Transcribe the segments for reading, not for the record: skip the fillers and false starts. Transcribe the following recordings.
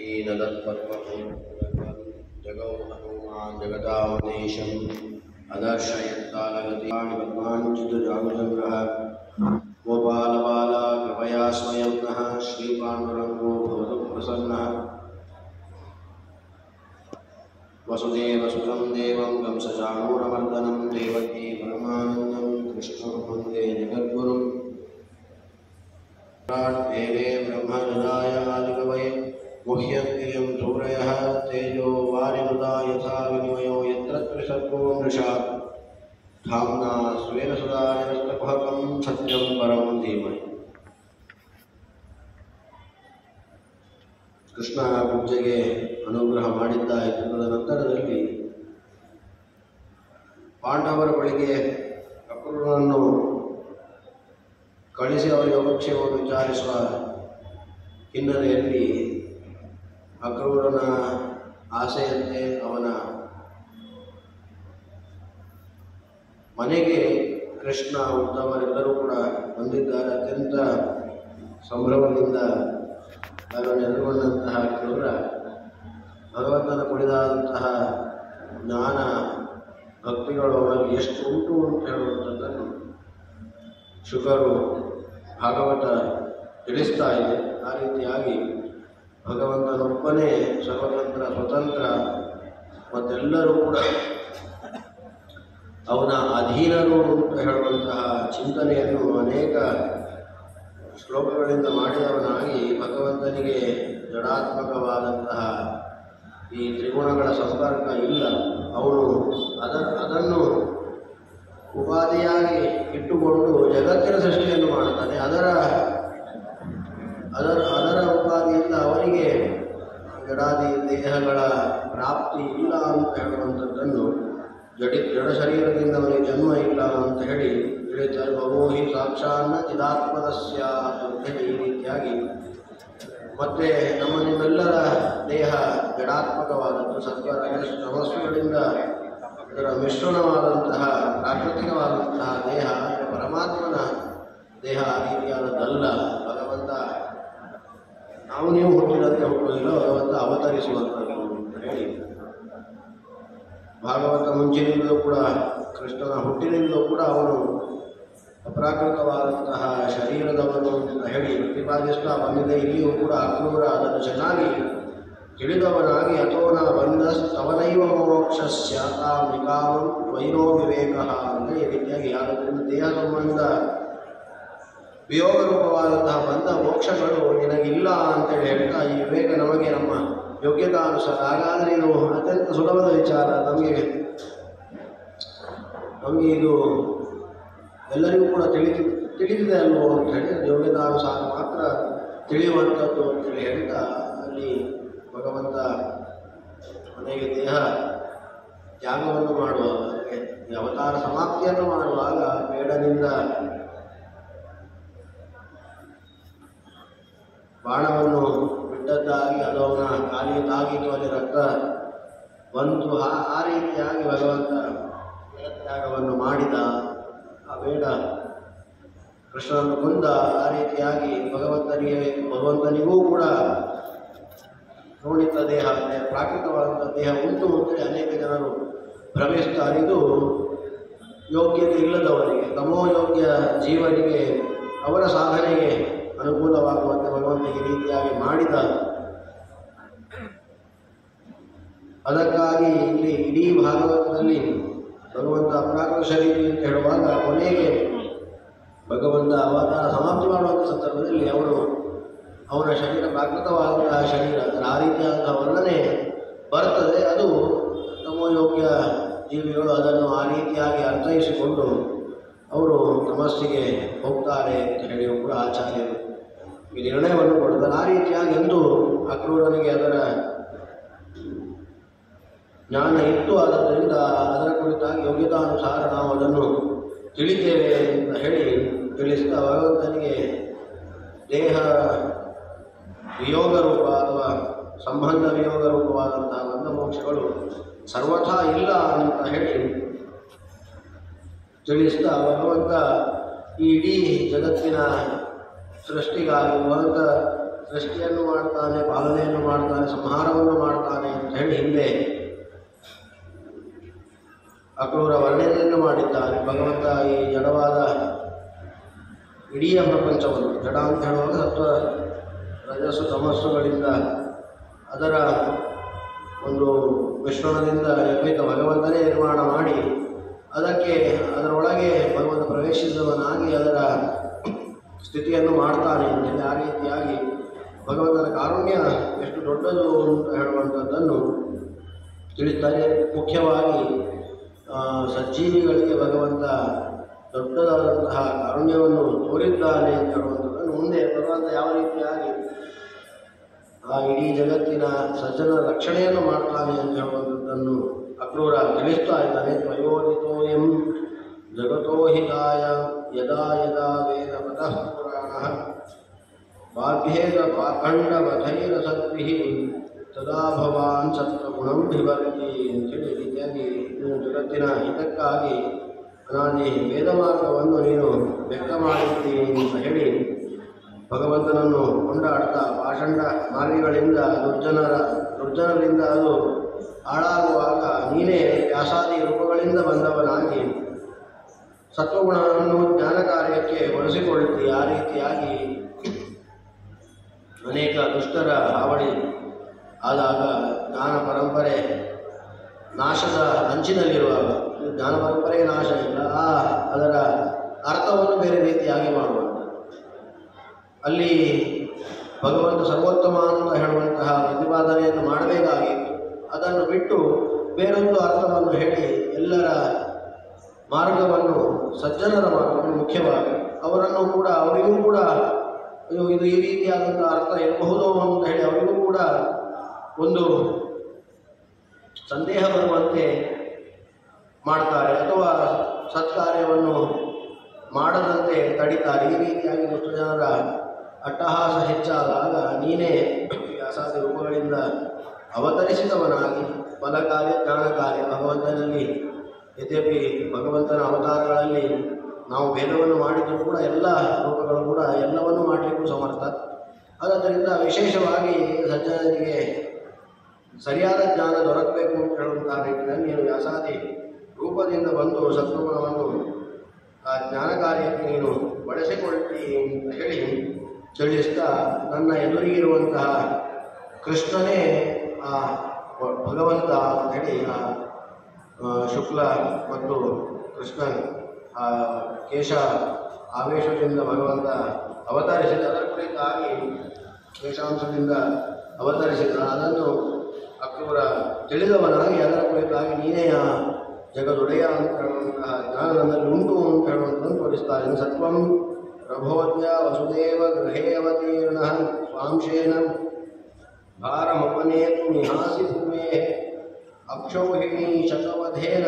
श्रीदत्पद्मं जगौ हनुमान् जगदावदेशम् अदर्शयत्कालगतिवाणि पद्माञ्चितजानुजग्रः गोपालबाला कृपया स्वयं नः श्रीपाण्डुरङ्गो भवतु प्रसन्नः वसुदेवसुतं देवं कंसचाणूरमर्दनं देवकी परमानन्दं कृष्णं वन्दे जगद्गुरुं भेदे ब्रह्मजलाय आदिकवये मुह्यन्तियं सूरयः तेजो वारिमृदा यथा विनिमयो यत्र त्रिसर्गो मृषा धाम्ना स्वेन सदा निरस्तकुहकं सत्यं परं धीमहि। ಕೃಷ್ಣ ಪೂಜೆಗೆ ಅನುಗ್ರಹ ಮಾಡಿದ್ದಾಯಿತು. ತದನಂತರದಲ್ಲಿ ಪಾಂಡವರ ಬಳಿಗೆ ಅಕ್ರೂರನನ್ನು ಕಳಿಸಿ ಅವರ ಯೋಗಕ್ಷೇಮವನ್ನು ವಿಚಾರಿಸುವ ಹಿನ್ನೆಲೆಯಲ್ಲಿ ಅಕ್ರೂರನ ಆಸೆಯಂತೆ ಅವನ ಮನೆಗೆ ಕೃಷ್ಣ ಉದ್ದವರೆಲ್ಲರೂ ಕೂಡ ಬಂದಿದ್ದಾರೆ. ಅತ್ಯಂತ ಸಂಭ್ರಮದಿಂದ ಅದನ್ನು ಎದುರುಗೊಂಡಂತಹ ಅಕ್ರೂರ ಭಗವಂತನ ಕುಡಿದಾದಂತಹ ಜ್ಞಾನ ಭಕ್ತಿಗಳು ಅವರಲ್ಲಿ ಎಷ್ಟು ಉಂಟು ಅಂತ ಹೇಳುವಂಥದ್ದನ್ನು ಶುಕರು ಭಾಗವತ ತಿಳಿಸ್ತಾ ಇದೆ. ಆ ರೀತಿಯಾಗಿ ಭಗವಂತನೊಬ್ಬನೇ ಸರ್ವತಂತ್ರ ಸ್ವತಂತ್ರ ಮತ್ತೆಲ್ಲರೂ ಕೂಡ ಅವನ ಅಧೀನರು ಅಂತ ಹೇಳುವಂತಹ ಚಿಂತನೆಯನ್ನು ಅನೇಕ ಶ್ಲೋಕಗಳಿಂದ ಮಾಡಿದವನಾಗಿ ಭಗವಂತನಿಗೆ ಜಡಾತ್ಮಕವಾದಂತಹ ಈ ತ್ರಿಗುಣಗಳ ಸಂಪರ್ಕ ಇಲ್ಲ. ಅವನು ಅದನ್ನು ಉಪಾಧಿಯಾಗಿ ಇಟ್ಟುಕೊಂಡು ಜಗತ್ತಿನ ಸೃಷ್ಟಿಯನ್ನು ಮಾಡುತ್ತಾನೆ. ಅದರ ಉಪಾಧಿಯಿಂದ ಅವನಿಗೆ ಜಡಾದಿ ದೇಹಗಳ ಪ್ರಾಪ್ತಿ ಇಲ್ಲ ಅಂತ ಹೇಳುವಂಥದ್ದನ್ನು ಜಡ ಶರೀರದಿಂದ ಅವನಿಗೆ ಜನ್ಮ ಇಲ್ಲ ಅಂತ ಹೇಳಿ ತಿಳಿತಾರೆ. ಭವೋಹಿ ಸಾಕ್ಷಾನ್ನ ಚಿದಾತ್ಮನಸ್ಯ ಅಂತ ಹೇಳಿ ಈ ರೀತಿಯಾಗಿ ಮತ್ತೆ ನಿಮ್ಮೆಲ್ಲರ ದೇಹ ಜಡಾತ್ಮಕವಾದದ್ದು ಸತ್ವ ತಮಸ್ಸುಗಳಿಂದ ಇದರ ಮಿಶ್ರಣವಾದಂತಹ ಪ್ರಾಕೃತಿಕವಾದಂತಹ ದೇಹ ಪರಮಾತ್ಮನ ದೇಹ ಆ ರೀತಿಯಾದದ್ದಲ್ಲ. ಭಗವಂತ ನಾವು ನೀವು ಹುಟ್ಟಿದಂತೆ ಹುಟ್ಟುವುದಿಲ್ಲ, ಭಗವಂತ ಅವತರಿಸುವಂಥದ್ದು ಅಂತ ಹೇಳಿ ಭಾಗವತ ಮುಂಚಿನಿಂದಲೂ ಕೂಡ ಕೃಷ್ಣನ ಹುಟ್ಟಿನಿಂದಲೂ ಕೂಡ ಅವನು ಅಪ್ರಾಕೃತವಾದಂತಹ ಶರೀರದವನು ಅಂತ ಹೇಳಿ ಪ್ರತಿಪಾದಿಸ್ತಾ ಬಂದಿದೆ. ಇಲ್ಲಿಯೂ ಕೂಡ ಅಕ್ರೂರ ಅದನ್ನು ಚೆನ್ನಾಗಿ ತಿಳಿದವನಾಗಿ ಅಥೋನ ಬಂದವನೈವ ಮೋಕ್ಷಸ್ಯ ನಿಕಾಮಂ ವೈರೋ ವಿವೇಕ ಅಂತ ಈ ರೀತಿಯಾಗಿ ಯಾರದ್ರಿಂದ ದೇಹ ಸಂಬಂಧ ವಿಯೋಗ ರೂಪವಾದಂತಹ ಬಂದ ಮೋಕ್ಷಗಳು ನಿನಗಿಲ್ಲ ಅಂತೇಳಿ ಹೇಳ್ತಾ ಈ ವಿವೇಕ ನಮಗೆ ನಮ್ಮ ಯೋಗ್ಯತಾನುಸಾರ. ಹಾಗಾದರೆ ಇದು ಅತ್ಯಂತ ಸುಲಭದ ವಿಚಾರ. ನಮಗೆ ಇದು ಎಲ್ಲರಿಗೂ ಕೂಡ ತಿಳಿದಿದೆ ಅಲ್ವೋ ಅಂತ ಹೇಳಿ ಯೋಗ್ಯತಾನುಸಾರ ಮಾತ್ರ ತಿಳಿಯುವಂಥದ್ದು ಅಂತೇಳಿ ಹೇಳ್ತಾ ಅಲ್ಲಿ ಭಗವಂತ ಮನೆಗೆ ದೇಹ ತ್ಯಾಗವನ್ನು ಮಾಡುವಾಗ ಅವತಾರ ಸಮಾಪ್ತಿಯನ್ನು ಮಾಡುವಾಗ ಬೇಡನಿಂದ ಬಾಣವನ್ನು ಬಿಟ್ಟದ್ದಾಗಿ ಅದು ಅವನ ಕಾಲಿಗೆ ತಾಗಿತು, ಅಲ್ಲಿ ರಕ್ತ ಬಂತು. ಆ ರೀತಿಯಾಗಿ ಭಗವಂತ ತ್ಯಾಗವನ್ನು ಮಾಡಿದ. ಆ ಬೇಡ ಕೃಷ್ಣನನ್ನು ಕೊಂದ. ಆ ರೀತಿಯಾಗಿ ಭಗವಂತನಿಗೂ ಕೂಡ ನೋಡಿದ ದೇಹ ಪ್ರಾಕೃತವಾದಂಥ ದೇಹ ಉಂಟು ಅಂತೇಳಿ ಅನೇಕ ಜನರು ಭ್ರಮಿಸ್ತಾರೆ. ಇದು ಯೋಗ್ಯತೆ ಇಲ್ಲದವರಿಗೆ, ತಮೋಯೋಗ್ಯ ಜೀವನಿಗೆ ಅವರ ಸಾಧನೆಗೆ ಅನುಕೂಲವಾಗುವಂತೆ ಭಗವಂತ ಈ ರೀತಿಯಾಗಿ ಮಾಡಿದ. ಅದಕ್ಕಾಗಿ ಇಲ್ಲಿ ಇಡೀ ಭಾಗವತದಲ್ಲಿ ಭಗವಂತ ಅಪ್ರಾಕೃತ ಶರೀರ ಅಂತ ಹೇಳುವಾಗ ಕೊನೆಗೆ ಭಗವಂತ ಅವತಾರ ಸಮಾಪ್ತಿ ಮಾಡುವಂಥ ಸಂದರ್ಭದಲ್ಲಿ ಅವನ ಶರೀರ ಪ್ರಾಕೃತವಾದಂತಹ ಶರೀರ ಆ ರೀತಿಯಾದಂತಹ ವರ್ಣನೆ ಬರ್ತದೆ. ಅದು ತಮೋಯೋಗ್ಯ ಜೀವಿಗಳು ಅದನ್ನು ಆ ರೀತಿಯಾಗಿ ಅರ್ಥೈಸಿಕೊಂಡು ಅವರು ತಮಸ್ಸಿಗೆ ಹೋಗ್ತಾರೆ ಅಂತ ಹೇಳಿಯೂ ಕೂಡ ಆಚಾರ್ಯರು ಈ ನಿರ್ಣಯವನ್ನು ಕೊಡ್ತಾರೆ. ಆ ರೀತಿಯಾಗಿ ಎಂದು ಅಕ್ರೂರನಿಗೆ ಅದರ ಜ್ಞಾನ ಇತ್ತು. ಆದ್ದರಿಂದ ಅದರ ಕುರಿತಾಗಿ ಯೋಗ್ಯತಾನುಸಾರ ನಾವು ಅದನ್ನು ತಿಳಿತೇವೆ ಅಂತ ಹೇಳಿ ತಿಳಿಸ್ತಾ ಭಗವಂತನಿಗೆ ದೇಹ ವಿಯೋಗ ರೂಪ ಅಥವಾ ಸಂಬಂಧ ವಿಯೋಗ ರೂಪವಾದಂತಹ ಬಂಧ ಮೋಕ್ಷಗಳು ಸರ್ವಥಾ ಇಲ್ಲ ಅಂತ ಹೇಳಿ ತಿಳಿಸ್ತಾ ಭಗವಂತ ಈ ಇಡೀ ಜಗತ್ತಿನ ಸೃಷ್ಟಿಗಾಗಿ ಭಗವಂತ ಸೃಷ್ಟಿಯನ್ನು ಮಾಡ್ತಾನೆ, ಪಾಲನೆಯನ್ನು ಮಾಡ್ತಾನೆ, ಸಂಹಾರವನ್ನು ಮಾಡ್ತಾನೆ ಅಂತ ಹೇಳಿ ಹಿಂದೆ ಅಕ್ರೂರ ವರ್ಣನೆಯನ್ನು ಮಾಡಿದ್ದಾನೆ. ಭಗವಂತ ಈ ಜಡವಾದ ಇಡೀ ಪ್ರಪಂಚವನ್ನು, ಜಡ ಅಂತ ಹೇಳುವಾಗ ಸತ್ವ ರಜಸ್ಸು ತಮಸ್ಸುಗಳಿಂದ ಅದರ ಒಂದು ಮಿಶ್ರಣದಿಂದ ನಿರ್ಮಿತ ಭಗವಂತನೇ ನಿರ್ಮಾಣ ಮಾಡಿ ಅದರೊಳಗೆ ಭಗವಂತ ಪ್ರವೇಶಿಸಿದವನಾಗಿ ಅದರ ಸ್ಥಿತಿಯನ್ನು ಮಾಡ್ತಾನೆ ಅಂತೇಳಿ ಆ ರೀತಿಯಾಗಿ ಭಗವಂತನ ಕಾರುಣ್ಯ ಎಷ್ಟು ದೊಡ್ಡದು ಅಂತ ಹೇಳುವಂಥದ್ದನ್ನು ತಿಳಿಸ್ತಾರೆ. ಮುಖ್ಯವಾಗಿ ಸಜ್ಜೀವಿಗಳಿಗೆ ಭಗವಂತ ದೊಡ್ಡದಾದಂತಹ ಕಾರುಣ್ಯವನ್ನು ತೋರಿದ್ದಾನೆ ಅಂತ ಹೇಳುವಂಥದ್ದನ್ನು ಮುಂದೆ ಭಗವಂತ ಯಾವ ರೀತಿಯಾಗಿ ಆ ಇಡೀ ಜಗತ್ತಿನ ಸಜ್ಜನ ರಕ್ಷಣೆಯನ್ನು ಮಾಡ್ತಾನೆ ಅಂತ ಹೇಳುವಂಥದ್ದನ್ನು ಅಕ್ರೂರ ತಿಳಿಸ್ತಾ ಇದ್ದಾನೆ. ತ್ವಯೋದಿತೋಯಂ ಜಗತೋ ಹಿತಾಯ ಯದಾ ಯದಾ ವೇದ ಪತಃ ಪುರಾಣಃ ಬಾಧ್ಯೇನ ಪಾಖಂಡವಧೈರಸದ್ಭಿಃ ತದಾ ಭವಾನ್ ಸತ್ವಗುಣಂ ವಿವರ್ತಿ ಅಂತೇಳಿ ರೀತಿಯಾಗಿ ಜಗತ್ತಿನ ಹಿತಕ್ಕಾಗಿ ಅನಾದಿ ವೇದ ಮಾರ್ಗವನ್ನು ನೀನು ವ್ಯಕ್ತ ಮಾಡಿದ್ದೀನಿ ಅಂತ ಹೇಳಿ ಭಗವಂತನನ್ನು ಕೊಂಡಾಡ್ತಾ ಪಾಷಂಡ ಮಾರ್ಗಗಳಿಂದ ದುರ್ಜನರಿಂದ ಅದು ಹಾಳಾಗುವಾಗ ನೀನೇ ವ್ಯಾಸಾದಿ ರೂಪಗಳಿಂದ ಬಂದವನಾಗಿ ಸತ್ವಗುಣವನ್ನು ಜ್ಞಾನ ಕಾರ್ಯಕ್ಕೆ ಬಳಸಿಕೊಳ್ಳುತ್ತಿ. ಆ ರೀತಿಯಾಗಿ ಅನೇಕ ದುಷ್ಟರ ಹಾವಳಿ ಆದಾಗ ಜ್ಞಾನ ಪರಂಪರೆ ನಾಶದ ಅಂಚಿನಲ್ಲಿರುವಾಗ, ಜ್ಞಾನ ಪರಂಪರೆಗೆ ನಾಶ ಇಲ್ಲ, ಅದರ ಅರ್ಥವನ್ನು ಬೇರೆ ರೀತಿಯಾಗಿ ಮಾಡುವಂಥ ಅಲ್ಲಿ ಭಗವಂತ ಸರ್ವೋತ್ತಮ ಅಂತ ಹೇಳುವಂತಹ ಪ್ರತಿಪಾದನೆಯನ್ನು ಮಾಡಬೇಕಾಗಿತ್ತು. ಅದನ್ನು ಬಿಟ್ಟು ಬೇರೊಂದು ಅರ್ಥವನ್ನು ಹೇಳಿ ಎಲ್ಲರ ಮಾರ್ಗವನ್ನು, ಸಜ್ಜನರ ಮಾರ್ಗವನ್ನು ಮುಖ್ಯವಾಗಿ ಅವರಿಗೂ ಕೂಡ ಇದು ಈ ರೀತಿಯಾದಂಥ ಅರ್ಥ ಇರಬಹುದು ಅಂತ ಹೇಳಿ ಅವರಿಗೂ ಕೂಡ ಒಂದು ಸಂದೇಹ ಬರುವಂತೆ ಮಾಡ್ತಾರೆ, ಅಥವಾ ಸತ್ಕಾರ್ಯವನ್ನು ಮಾಡದಂತೆ ತಡಿತಾರೆ. ಈ ರೀತಿಯಾಗಿ ದುಷ್ಟ ಜನರ ಅಟ್ಟಹಾಸ ಹೆಚ್ಚಾದಾಗ ನೀನೇ ವ್ಯಾಸಾದಿ ರೂಪಗಳಿಂದ ಅವತರಿಸಿದವನಾಗಿ ಫಲ ಕಾರ್ಯ ಜ್ಞಾನ ಕಾರ್ಯ ಭಗವಂತನಲ್ಲಿ, ಯದ್ಯಪಿ ಭಗವಂತನ ಅವತಾರಗಳಲ್ಲಿ ನಾವು ಭೇದವನ್ನು ಮಾಡಿದರೂ ಕೂಡ ಎಲ್ಲ ರೂಪಗಳು ಕೂಡ ಎಲ್ಲವನ್ನೂ ಮಾಡಲಿಕ್ಕೂ ಸಮರ್ಥ. ಆದ್ದರಿಂದ ವಿಶೇಷವಾಗಿ ಸಜ್ಜನರಿಗೆ ಸರಿಯಾದ ಜ್ಞಾನ ದೊರಕಬೇಕು ಅಂತ ಹೇಳುವಂತಹ ನಿಟ್ಟಿನಲ್ಲಿ ನೀನು ವ್ಯಾಸಾದಿ ರೂಪದಿಂದ ಬಂದು ಸತ್ವಗುಣವನ್ನು ಆ ಜ್ಞಾನ ಕಾರ್ಯಕ್ಕೆ ನೀನು ಬಳಸಿಕೊಳ್ತಿ ಅಂತ ಹೇಳಿ ತಿಳಿಸ್ತಾ, ನನ್ನ ಎದುರಿಗಿರುವಂತಹ ಕೃಷ್ಣನೇ ಆ ಭಗವಂತ ಅಂತ ಹೇಳಿ ಆ ಶುಕ್ಲ ಮತ್ತು ಕೃಷ್ಣ ಆ ಕೇಶ ಆವೇಶದಿಂದ ಭಗವಂತ ಅವತರಿಸಿದ, ಅದರ ಕುರಿತಾಗಿ ಕೇಶಾಂಶದಿಂದ ಅವತರಿಸಿದ ಅದನ್ನು ಅಕ್ರೂರ ತಿಳಿದವನಾಗಿ ಅದರ ಕುರಿತಾಗಿ ನೀನೇ ಆ ಜಗದೊಡೆಯ ಅಂತ ಹೇಳುವಂತಹ ಜ್ಞಾನ ನನ್ನಲ್ಲಿ ಉಂಟು ಅಂತ ಹೇಳುವಂಥದ್ದು ತೋರಿಸ್ತಾರೆ. ಸತ್ವಂ ಪ್ರಭೋದ್ಯ ವಸುದೇವ ಗೃಹೇ ಅವತೀರ್ಣ ಸ್ವಾಂಶೇನ ಭಾರಮಪನೇತು ನಿಹಾಸಿ ಭೂಮೇ ಅಕ್ಷೌಹಿಣಿ ಶತವಧೇನ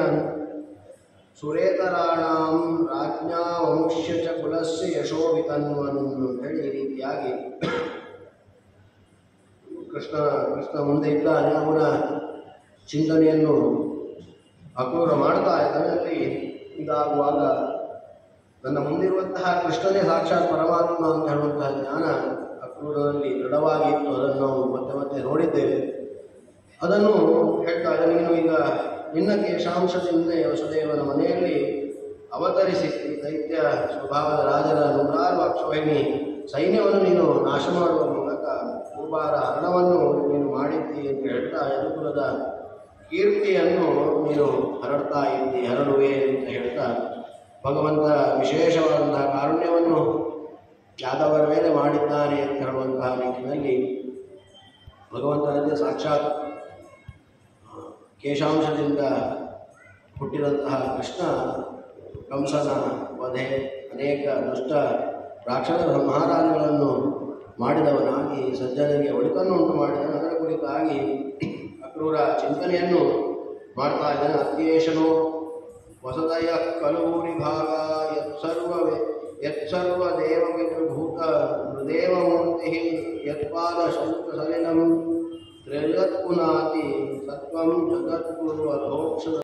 ಸುರೇತರಾಣಾಂ ರಾಜ್ಞಾ ವಂಶ್ಯ ಚ ಕುಲಸ್ಯ ಯಶೋ ವಿತನ್ವನ್ ಹೇಳಿ ಈ ರೀತಿಯಾಗಿ ಕೃಷ್ಣ ಮುಂದೆ ಇದ್ದಾನೆ. ಅವನ ಚಿಂತನೆಯನ್ನು ಅಕ್ರೂರ ಮಾಡ್ತಾ ಇದ್ದಾನೆ. ಅಲ್ಲಿ ಇದಾಗುವಾಗ ನನ್ನ ಮುಂದಿರುವಂತಹ ಕೃಷ್ಣನೇ ಸಾಕ್ಷಾತ್ ಪರಮಾತ್ಮ ಅಂತ ಹೇಳುವಂತಹ ಜ್ಞಾನ ಅಕ್ರೂರದಲ್ಲಿ ದೃಢವಾಗಿತ್ತು. ಅದನ್ನು ನಾವು ಮತ್ತೆ ಮತ್ತೆ ನೋಡಿದ್ದೇವೆ. ಅದನ್ನು ಹೇಳ್ತಾ ಇದ್ದ, ನೀನು ಈಗ ನಿನ್ನ ಕೇಶಾಂಶದಿಂದ ವಸುದೇವನ ಮನೆಯಲ್ಲಿ ಅವತರಿಸಿ ದೈತ್ಯ ಸ್ವಭಾವದ ರಾಜರ 106 ಅಕ್ಷೋಹಿಣಿ ಸೈನ್ಯವನ್ನು ನೀನು ನಾಶ ಮಾಡುವ ಮೂಲಕ ಭೂಭಾರ ಹರಣವನ್ನು ನೀನು ಮಾಡಿದ್ದಿ ಅಂತ ಹೇಳ್ತಾ ಯದುಕುಲದ ಕೀರ್ತಿಯನ್ನು ನೀನು ಹರಡುವೆ ಅಂತ ಹೇಳ್ತಾ ಭಗವಂತ ವಿಶೇಷವಾದಂತಹ ಕಾರುಣ್ಯವನ್ನು ಯಾದವರ ಮೇಲೆ ಮಾಡಿದ್ದಾನೆ ಅಂತ ಹೇಳುವಂತಹ ನಿಟ್ಟಿನಲ್ಲಿ ಭಗವಂತನಂತೆ ಸಾಕ್ಷಾತ್ ಕೇಶಾಂಶದಿಂದ ಹುಟ್ಟಿದಂತಹ ಕೃಷ್ಣ ಕಂಸನ ವಧೆ, ಅನೇಕ ದುಷ್ಟ ರಾಕ್ಷಸ ಸಂಹಾರಾದಿಗಳನ್ನು ಮಾಡಿದವನಾಗಿ ಸಜ್ಜನಿಗೆ ಒಳಿತನ್ನು ಉಂಟು ಮಾಡಿದನು. ಅದರ ಕುರಿತಾಗಿ ಅಕ್ರೂರ ಚಿಂತನೆಯನ್ನು ಮಾಡ್ತಾ ಇದ್ದಾನೆ. ಅತ್ಯೇಷನೋ ವಸತಯ ಕಲೂರಿ ಭಾಗ ಯತ್ಸರ್ವ ದೇವವಿಭೂತ ಹೃದೇವಮೂರ್ತಿ ಯತ್ಪಾದ ಶಂಕ ಸಲಿಲಂ ತ್ರಯತ್ಪುನಾತಿ ಸತ್ವಂ ಜಗದ್ಗುರು ಅಧೋಕ್ಷ